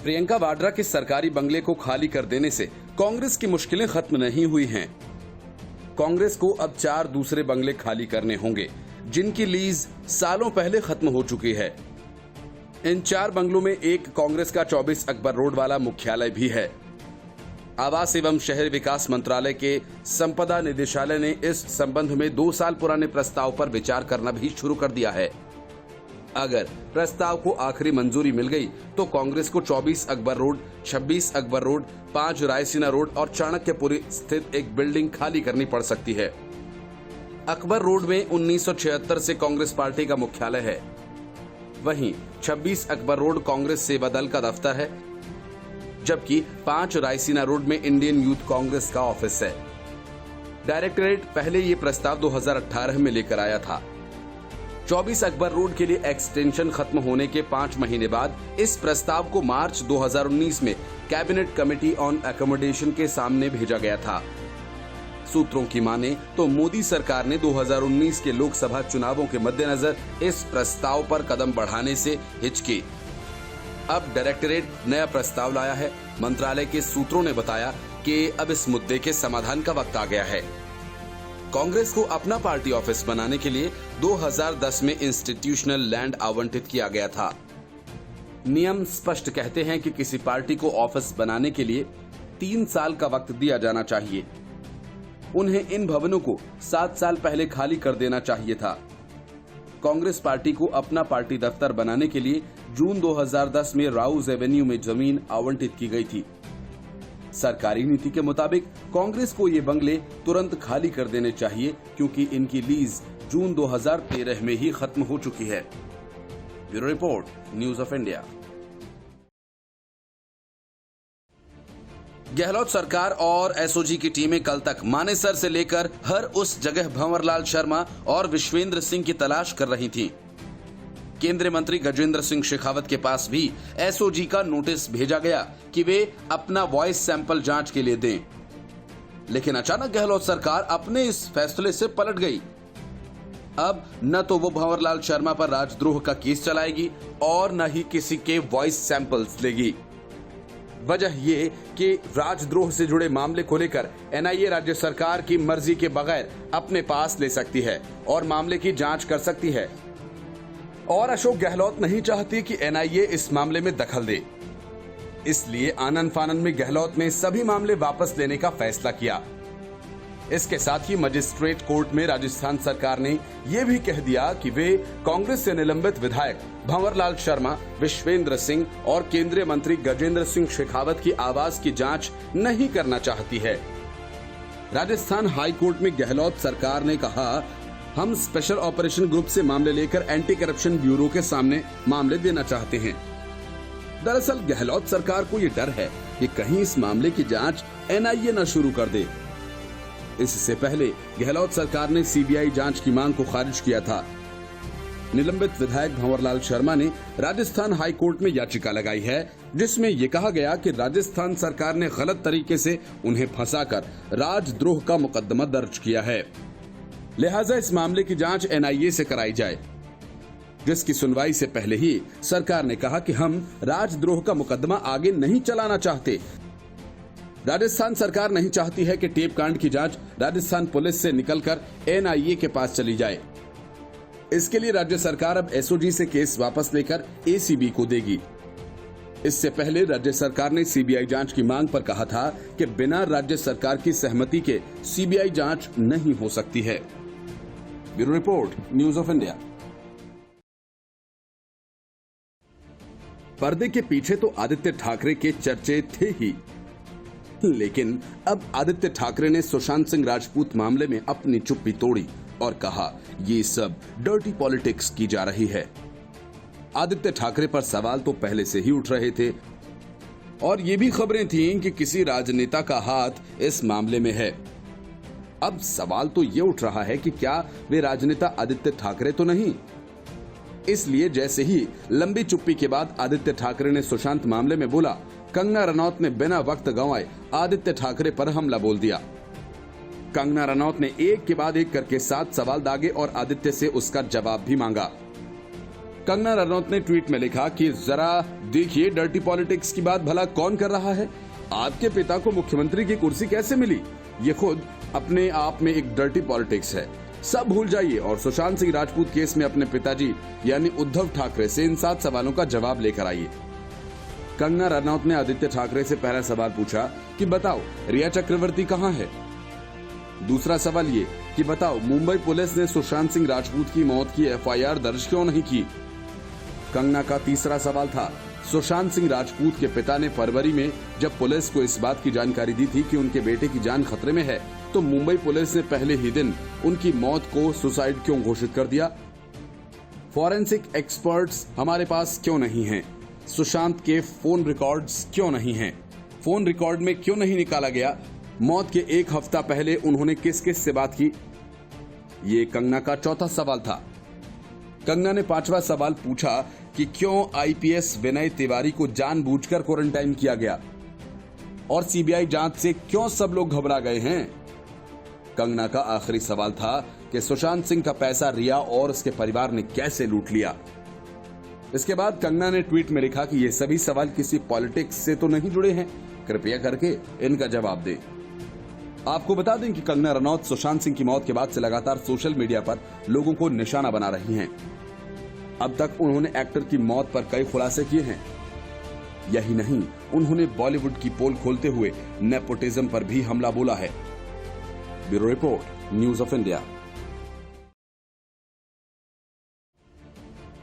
प्रियंका वाड्रा के सरकारी बंगले को खाली कर देने से कांग्रेस की मुश्किलें खत्म नहीं हुई हैं। कांग्रेस को अब 4 दूसरे बंगले खाली करने होंगे, जिनकी लीज सालों पहले खत्म हो चुकी है। इन 4 बंगलों में एक कांग्रेस का 24 अकबर रोड वाला मुख्यालय भी है। आवास एवं शहरी विकास मंत्रालय के संपदा निदेशालय ने इस संबंध में 2 साल पुराने प्रस्ताव पर विचार करना भी शुरू कर दिया है। अगर प्रस्ताव को आखिरी मंजूरी मिल गई तो कांग्रेस को 24 Akbar road, 26 Akbar road, 5 Raisina road और चाणक्यपुरी स्थित एक बिल्डिंग खाली करनी पड़ सकती है। अकबर रोड में 1976 से कांग्रेस पार्टी का मुख्यालय है। वहीं 26 अकबर रोड कांग्रेस सेवा दल का दफ्तर है, जबकि 5 रायसीना रोड में इंडियन यूथ कांग्रेस का ऑफिस है। डायरेक्टरेट पहले ये प्रस्ताव 2018 में लेकर आया था। 24 अकबर रोड के लिए एक्सटेंशन खत्म होने के 5 महीने बाद इस प्रस्ताव को मार्च 2019 में कैबिनेट कमेटी ऑन एकोमोडेशन के सामने भेजा गया था। सूत्रों की माने तो मोदी सरकार ने 2019 के लोकसभा चुनावों के मद्देनजर इस प्रस्ताव पर कदम बढ़ाने से हिचकी। अब डायरेक्टरेट नया प्रस्ताव लाया है। मंत्रालय के सूत्रों ने बताया कि अब इस मुद्दे के समाधान का वक्त आ गया है। कांग्रेस को अपना पार्टी ऑफिस बनाने के लिए 2010 में इंस्टीट्यूशनल लैंड आवंटित किया गया था। नियम स्पष्ट कहते हैं कि किसी पार्टी को ऑफिस बनाने के लिए 3 साल का वक्त दिया जाना चाहिए। उन्हें इन भवनों को 7 साल पहले खाली कर देना चाहिए था। कांग्रेस पार्टी को अपना पार्टी दफ्तर बनाने के लिए जून 2010 में राउज एवेन्यू में जमीन आवंटित की गई थी। सरकारी नीति के मुताबिक कांग्रेस को ये बंगले तुरंत खाली कर देने चाहिए, क्योंकि इनकी लीज जून 2013 में ही खत्म हो चुकी है। Bureau report, news of India. Gehlot सरकार और एसओजी की टीमें कल तक मानेसर से लेकर हर उस जगह भंवरलाल शर्मा और विश्वेंद्र सिंह की तलाश कर रही थीं। केंद्रीय मंत्री गजेंद्र सिंह शेखावत के पास भी एसओजी का नोटिस भेजा गया कि वे अपना वॉइस सैंपल जांच के लिए दें, लेकिन अचानक गहलोत सरकार अपने इस फैसले से पलट गई। अब न तो वो भंवरलाल शर्मा पर राजद्रोह का केस चलाएगी और न ही किसी के वॉइस सैंपल्स लेगी। वजह ये कि राजद्रोह से जुड़े मामले को लेकर एनआईए राज्य सरकार की मर्जी के बगैर अपने पास ले सकती है और मामले की जांच कर सकती है। और अशोक गहलोत नहीं चाहती कि एनआईए इस मामले में दखल दे। इसलिए आनन फानन में गहलोत ने सभी मामले वापस लेने का फैसला किया। इसके साथ ही मजिस्ट्रेट कोर्ट में राजस्थान सरकार ने यह भी कह दिया कि वे कांग्रेस से निलंबित विधायक भंवरलाल शर्मा, विश्वेंद्र सिंह और केंद्रीय मंत्री गजेंद्र सिंह शेखावत की आवाज की जांच नहीं करना चाहती है। राजस्थान हाई कोर्ट में गहलोत सरकार ने कहा, हम स्पेशल ऑपरेशन ग्रुप से मामले लेकर एंटी करप्शन ब्यूरो के सामने मामले देना चाहते हैं। दरअसल गहलोत सरकार को ये डर है कि कहीं इस मामले की जांच एनआईए न शुरू कर दे। इससे पहले गहलोत सरकार ने सीबीआई जांच की मांग को खारिज किया था। निलंबित विधायक भंवरलाल शर्मा ने राजस्थान हाई कोर्ट में याचिका लगाई है, जिसमें यह कहा गया कि राजस्थान सरकार ने गलत तरीके से उन्हें फंसाकर राजद्रोह का मुकदमा दर्ज किया है। लिहाजा इस मामले की जांच एनआईए से कराई जाए, जिसकी सुनवाई से पहले ही सरकार ने कहा कि हम राजद्रोह का मुकदमा आगे नहीं चलाना चाहते। राजस्थान सरकार नहीं चाहती है कि टेप कांड की जांच राजस्थान पुलिस से निकलकर एनआईए के पास चली जाए। इसके लिए राज्य सरकार अब एसओजी से केस वापस लेकर एसीबी को देगी। इससे पहले राज्य सरकार ने सीबीआई जांच की मांग पर कहा था कि बिना राज्य सरकार की सहमति के सीबीआई जांच नहीं हो सकती है। Bureau report, news of India. पर्दे के पीछे तो आदित्य ठाकरे के चर्चे थे ही, लेकिन अब आदित्य ठाकरे ने सुशांत सिंह राजपूत मामले में अपनी चुप्पी तोड़ी और कहा, ये सब डर्टी पॉलिटिक्स की जा रही है। आदित्य ठाकरे पर सवाल तो पहले से ही उठ रहे थे और ये भी खबरें थीं कि किसी राजनेता का हाथ इस मामले में है। अब सवाल तो ये उठ रहा है कि क्या वे राजनेता आदित्य ठाकरे तो नहीं। इसलिए जैसे ही लंबी चुप्पी के बाद आदित्य ठाकरे ने सुशांत मामले में बोला, कंगना रनौत ने बिना वक्त गंवाए आदित्य ठाकरे पर हमला बोल दिया। कंगना रनौत ने एक के बाद एक करके 7 सवाल दागे और आदित्य से उसका जवाब भी मांगा। कंगना रनौत ने ट्वीट में लिखा कि जरा देखिए डर्टी पॉलिटिक्स की बात भला कौन कर रहा है। आपके पिता को मुख्यमंत्री की कुर्सी कैसे मिली, ये खुद अपने आप में एक डर्टी पॉलिटिक्स है। सब भूल जाइए और सुशांत सिंह राजपूत केस में अपने पिताजी यानी उद्धव ठाकरे से इन 7 सवालों का जवाब लेकर आइए। कंगना रनौत ने आदित्य ठाकरे से पहला सवाल पूछा कि बताओ रिया चक्रवर्ती कहाँ है। दूसरा सवाल ये कि बताओ मुंबई पुलिस ने सुशांत सिंह राजपूत की मौत की FIR दर्ज क्यों नहीं की। कंगना का तीसरा सवाल था सुशांत सिंह राजपूत के पिता ने फरवरी में जब पुलिस को इस बात की जानकारी दी थी कि उनके बेटे की जान खतरे में है तो मुंबई पुलिस ने पहले ही दिन उनकी मौत को सुसाइड क्यों घोषित कर दिया। फॉरेंसिक एक्सपर्ट्स हमारे पास क्यों नहीं हैं? सुशांत के फोन रिकॉर्ड्स क्यों नहीं हैं? फोन रिकॉर्ड में क्यों नहीं निकाला गया मौत के 1 हफ्ता पहले उन्होंने किस किस से बात की। ये कंगना का चौथा सवाल था। कंगना ने 5वां सवाल पूछा कि क्यों IPS विनय तिवारी को जानबूझकर क्वारंटाइन किया गया और CBI जांच से क्यों सब लोग घबरा गए हैं। कंगना का आखिरी सवाल था कि सुशांत सिंह का पैसा रिया और उसके परिवार ने कैसे लूट लिया। इसके बाद कंगना ने ट्वीट में लिखा कि ये सभी सवाल किसी पॉलिटिक्स से तो नहीं जुड़े हैं, कृपया करके इनका जवाब दें। आपको बता दें कि कंगना रनौत सुशांत सिंह की मौत के बाद से लगातार सोशल मीडिया पर लोगों को निशाना बना रही हैं। अब तक उन्होंने एक्टर की मौत पर कई खुलासे किए हैं। यही नहीं, उन्होंने बॉलीवुड की पोल खोलते हुए नेपोटिज्म पर भी हमला बोला है। Bureau report, news of India.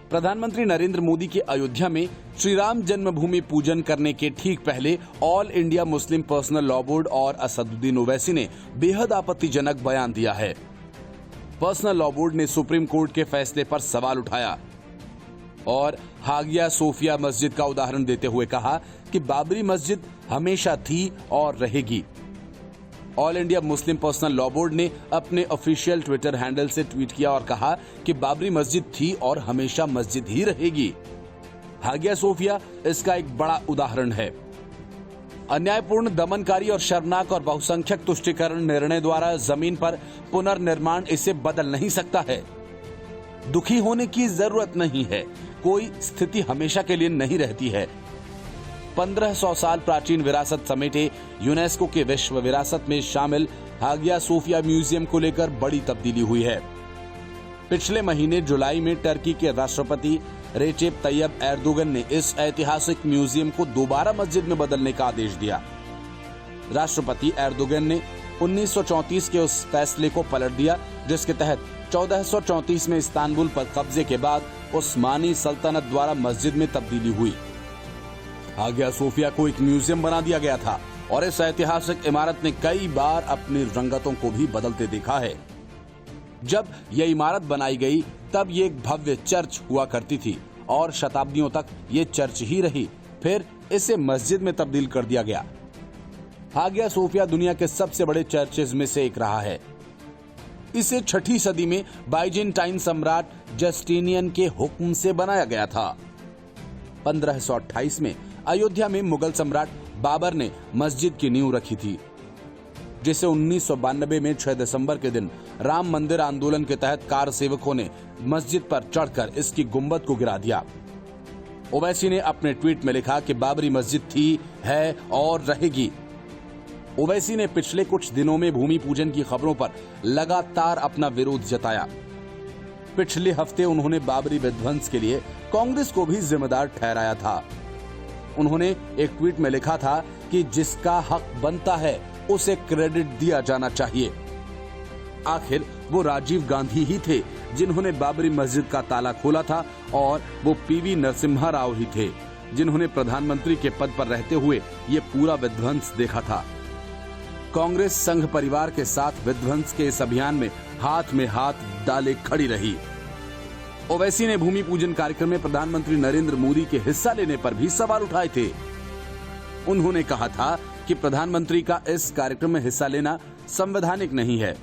प्रधानमंत्री नरेंद्र मोदी के अयोध्या में श्री राम जन्मभूमि पूजन करने के ठीक पहले all India Muslim personal law board और असदुद्दीन ओवैसी ने बेहद आपत्तिजनक बयान दिया है। पर्सनल लॉ बोर्ड ने सुप्रीम कोर्ट के फैसले पर सवाल उठाया और हागिया सोफिया मस्जिद का उदाहरण देते हुए कहा कि बाबरी मस्जिद हमेशा थी और रहेगी। All India Muslim personal law board ने अपने ऑफिशियल ट्विटर हैंडल से ट्वीट किया और कहा कि बाबरी मस्जिद थी और हमेशा मस्जिद ही रहेगी। हागिया सोफिया इसका एक बड़ा उदाहरण है। अन्यायपूर्ण, दमनकारी और शर्मनाक और बहुसंख्यक तुष्टीकरण निर्णय द्वारा जमीन पर पुनर्निर्माण इसे बदल नहीं सकता है। दुखी होने की जरूरत नहीं है, कोई स्थिति हमेशा के लिए नहीं रहती है। 1500 साल प्राचीन विरासत समेटे यूनेस्को के विश्व विरासत में शामिल हागिया सोफिया म्यूजियम को लेकर बड़ी तब्दीली हुई है। पिछले महीने जुलाई में टर्की के राष्ट्रपति रेचेप तैयब एर्दोगन ने इस ऐतिहासिक म्यूजियम को दोबारा मस्जिद में बदलने का आदेश दिया। राष्ट्रपति एर्दोगन ने 1934 के उस फैसले को पलट दिया जिसके तहत 1434 में इस्तांबुल पर कब्जे के बाद उस्मानी सल्तनत द्वारा मस्जिद में तब्दीली हुई। हागिया सोफिया को एक म्यूजियम बना दिया गया था और इस ऐतिहासिक इमारत ने कई बार अपनी रंगतों को भी बदलते देखा है। जब यह इमारत बनाई गई तब ये एक भव्य चर्च हुआ करती थी और शताब्दियों तक ये चर्च ही रही। फिर इसे मस्जिद में तब्दील कर दिया गया। हागिया सोफिया दुनिया के सबसे बड़े चर्चेज में से एक रहा है। इसे 6ठी सदी में बाइजेंटाइन सम्राट जस्टिनियन के हुक्म से बनाया गया था। 1528 में अयोध्या में मुगल सम्राट बाबर ने मस्जिद की नींव रखी थी, जिसे 1992 में 6 दिसंबर के दिन राम मंदिर आंदोलन के तहत कार सेवकों ने मस्जिद पर चढ़कर इसकी गुंबद को गिरा दिया। ओवैसी ने अपने ट्वीट में लिखा कि बाबरी मस्जिद थी, है और रहेगी। ओवैसी ने पिछले कुछ दिनों में भूमि पूजन की खबरों पर लगातार अपना विरोध जताया। पिछले हफ्ते उन्होंने बाबरी विध्वंस के लिए कांग्रेस को भी जिम्मेदार ठहराया था। उन्होंने एक ट्वीट में लिखा था कि जिसका हक बनता है उसे क्रेडिट दिया जाना चाहिए। आखिर वो राजीव गांधी ही थे जिन्होंने बाबरी मस्जिद का ताला खोला था और वो PV नरसिम्हा राव ही थे जिन्होंने प्रधानमंत्री के पद पर रहते हुए ये पूरा विध्वंस देखा था। कांग्रेस संघ परिवार के साथ विध्वंस के इस अभियान में हाथ डाले खड़ी रही। ओवैसी ने भूमि पूजन कार्यक्रम में प्रधानमंत्री नरेंद्र मोदी के हिस्सा लेने पर भी सवाल उठाए थे। उन्होंने कहा था कि प्रधानमंत्री का इस कार्यक्रम में हिस्सा लेना संवैधानिक नहीं है।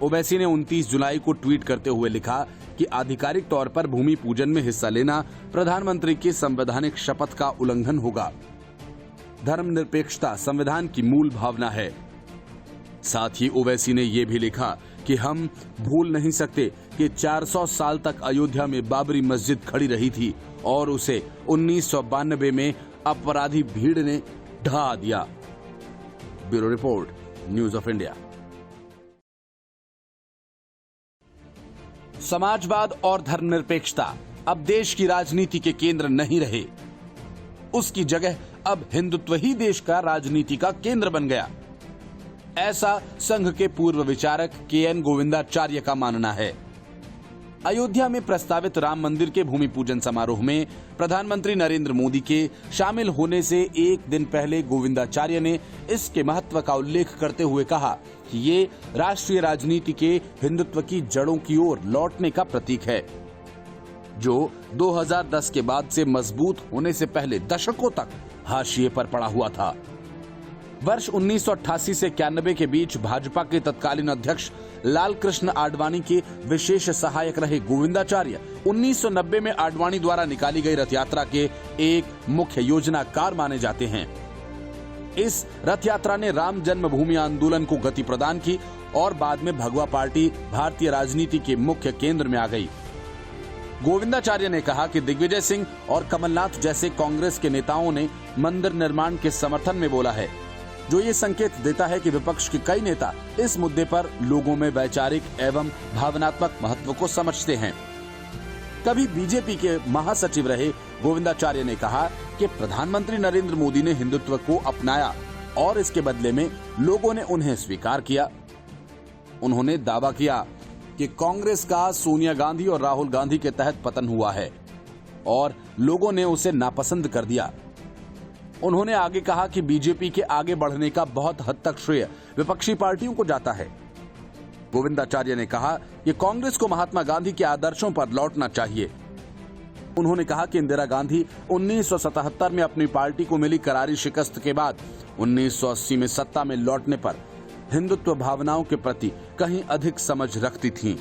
ओवैसी ने 29 जुलाई को ट्वीट करते हुए लिखा कि आधिकारिक तौर पर भूमि पूजन में हिस्सा लेना प्रधानमंत्री की संवैधानिक शपथ का उल्लंघन होगा। धर्मनिरपेक्षता संविधान की मूल भावना है। साथ ही ओवैसी ने यह भी लिखा कि हम भूल नहीं सकते कि 400 साल तक अयोध्या में बाबरी मस्जिद खड़ी रही थी और उसे 1992 में अपराधी भीड़ ने ढहा दिया। Bureau report, news of India. समाजवाद और धर्मनिरपेक्षता अब देश की राजनीति के केंद्र नहीं रहे, उसकी जगह अब हिंदुत्व ही देश का राजनीति का केंद्र बन गया। ऐसा संघ के पूर्व विचारक KN गोविंदाचार्य का मानना है। अयोध्या में प्रस्तावित राम मंदिर के भूमि पूजन समारोह में प्रधानमंत्री नरेंद्र मोदी के शामिल होने से एक दिन पहले गोविंदाचार्य ने इसके महत्व का उल्लेख करते हुए कहा कि ये राष्ट्रीय राजनीति के हिंदुत्व की जड़ों की ओर लौटने का प्रतीक है, जो 2010 के बाद से मजबूत होने से पहले दशकों तक हाशिए पर पड़ा हुआ था। वर्ष 1988 से 91 के बीच भाजपा के तत्कालीन अध्यक्ष लाल कृष्ण आडवाणी के विशेष सहायक रहे गोविंदाचार्य 1990 में आडवाणी द्वारा निकाली गई रथ यात्रा के एक मुख्य योजनाकार माने जाते हैं। इस रथ यात्रा ने राम जन्मभूमि आंदोलन को गति प्रदान की और बाद में भगवा पार्टी भारतीय राजनीति के मुख्य केंद्र में आ गई। गोविंदाचार्य ने कहा कि दिग्विजय सिंह और कमलनाथ जैसे कांग्रेस के नेताओं ने मंदिर निर्माण के समर्थन में बोला है, जो ये संकेत देता है कि विपक्ष के कई नेता इस मुद्दे पर लोगों में वैचारिक एवं भावनात्मक महत्व को समझते हैं। कभी बीजेपी के महासचिव रहे गोविंदाचार्य ने कहा कि प्रधानमंत्री नरेंद्र मोदी ने हिंदुत्व को अपनाया और इसके बदले में लोगों ने उन्हें स्वीकार किया। उन्होंने दावा किया कि कांग्रेस का सोनिया गांधी और राहुल गांधी के तहत पतन हुआ है और लोगों ने उसे नापसंद कर दिया। उन्होंने आगे कहा कि बीजेपी के आगे बढ़ने का बहुत हद तक श्रेय विपक्षी पार्टियों को जाता है। गोविंदाचार्य ने कहा कि कांग्रेस को महात्मा गांधी के आदर्शों पर लौटना चाहिए। उन्होंने कहा कि इंदिरा गांधी 1977 में अपनी पार्टी को मिली करारी शिकस्त के बाद 1980 में सत्ता में लौटने पर हिंदुत्व भावनाओं के प्रति कहीं अधिक समझ रखती थीं।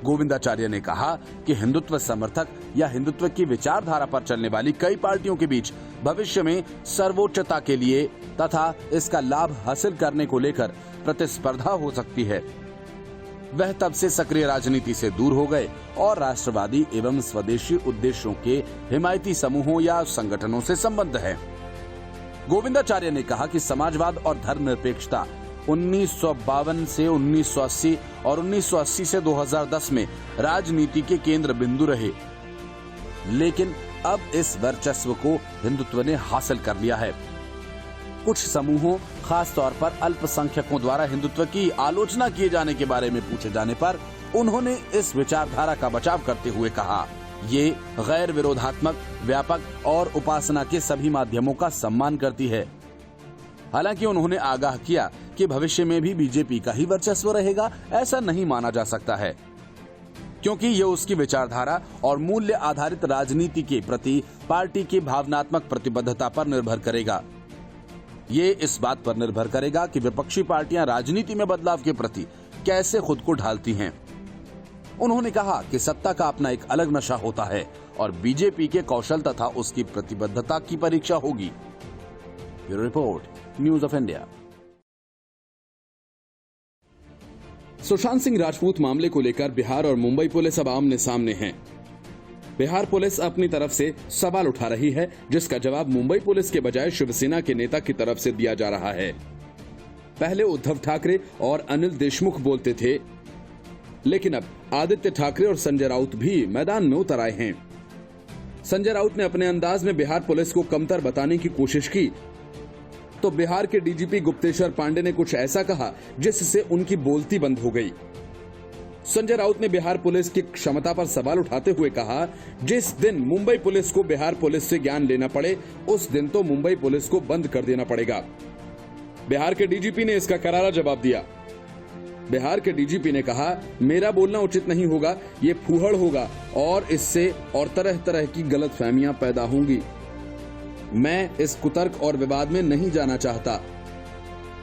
गोविंदाचार्य ने कहा कि हिंदुत्व समर्थक या हिंदुत्व की विचारधारा पर चलने वाली कई पार्टियों के बीच भविष्य में सर्वोच्चता के लिए तथा इसका लाभ हासिल करने को लेकर प्रतिस्पर्धा हो सकती है। वह तब से सक्रिय राजनीति से दूर हो गए और राष्ट्रवादी एवं स्वदेशी उद्देश्यों के हिमायती समूहों या संगठनों से संबद्ध है। गोविंदाचार्य ने कहा कि समाजवाद और धर्मनिरपेक्षता 1952 से 1980 और 1980 से 2010 में राजनीति के केंद्र बिंदु रहे, लेकिन अब इस वर्चस्व को हिंदुत्व ने हासिल कर लिया है। कुछ समूहों, खास तौर पर अल्पसंख्यकों द्वारा हिंदुत्व की आलोचना किए जाने के बारे में पूछे जाने पर उन्होंने इस विचारधारा का बचाव करते हुए कहा, ये गैर विरोधात्मक, व्यापक और उपासना के सभी माध्यमों का सम्मान करती है। हालांकि उन्होंने आगाह किया कि भविष्य में भी बीजेपी का ही वर्चस्व रहेगा, ऐसा नहीं माना जा सकता है, क्योंकि ये उसकी विचारधारा और मूल्य आधारित राजनीति के प्रति पार्टी की भावनात्मक प्रतिबद्धता पर निर्भर करेगा। ये इस बात पर निर्भर करेगा कि विपक्षी पार्टियां राजनीति में बदलाव के प्रति कैसे खुद को ढालती हैं। उन्होंने कहा कि सत्ता का अपना एक अलग नशा होता है और बीजेपी के कौशल तथा उसकी प्रतिबद्धता की परीक्षा होगी। Bureau report, news of India. Sushant Singh Rajput मामले को लेकर बिहार और मुंबई पुलिस अब आमने सामने हैं। बिहार पुलिस अपनी तरफ से सवाल उठा रही है, जिसका जवाब मुंबई पुलिस के बजाय शिवसेना के नेता की तरफ से दिया जा रहा है। पहले उद्धव ठाकरे और अनिल देशमुख बोलते थे, लेकिन अब आदित्य ठाकरे और संजय राउत भी मैदान में उतर आए हैं। संजय राउत ने अपने अंदाज में बिहार पुलिस को कमतर बताने की कोशिश की, तो बिहार के डीजीपी गुप्तेश्वर पांडे ने कुछ ऐसा कहा जिससे उनकी बोलती बंद हो गई। संजय राउत ने बिहार पुलिस की क्षमता पर सवाल उठाते हुए कहा, जिस दिन मुंबई पुलिस को बिहार पुलिस से ज्ञान लेना पड़े, उस दिन तो मुंबई पुलिस को बंद कर देना पड़ेगा। बिहार के डीजीपी ने इसका करारा जवाब दिया। बिहार के डीजीपी ने कहा, मेरा बोलना उचित नहीं होगा, ये फूहड़ होगा और इससे और तरह तरह की गलतफहमियां पैदा होंगी। मैं इस कुतर्क और विवाद में नहीं जाना चाहता।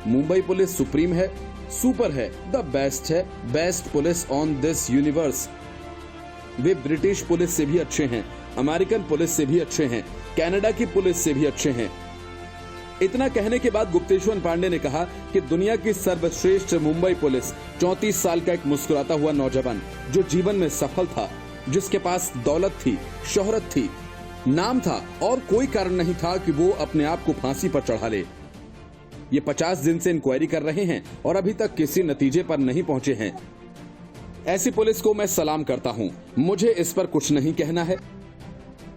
मुंबई पुलिस सुप्रीम है, सुपर है, द बेस्ट है, best police on this universe. Way British police से भी अच्छे हैं, अमेरिकन पुलिस से भी अच्छे हैं, कनाडा की पुलिस से भी अच्छे हैं। इतना कहने के बाद गुप्तेश्वर पांडे ने कहा कि दुनिया की सर्वश्रेष्ठ मुंबई पुलिस 34 साल का एक मुस्कुराता हुआ नौजवान जो जीवन में सफल था, जिसके पास दौलत थी, शोहरत थी, नाम था और कोई कारण नहीं था कि वो अपने आप को फांसी पर चढ़ा ले। ये 50 दिन से इंक्वायरी कर रहे हैं और अभी तक किसी नतीजे पर नहीं पहुंचे हैं। ऐसी पुलिस को मैं सलाम करता हूं। मुझे इस पर कुछ नहीं कहना है।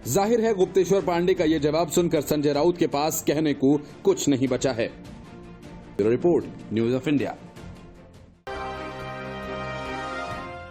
जाहिर है गुप्तेश्वर पांडे का यह जवाब सुनकर संजय राउत के पास कहने को कुछ नहीं बचा है। Bureau report, news of India.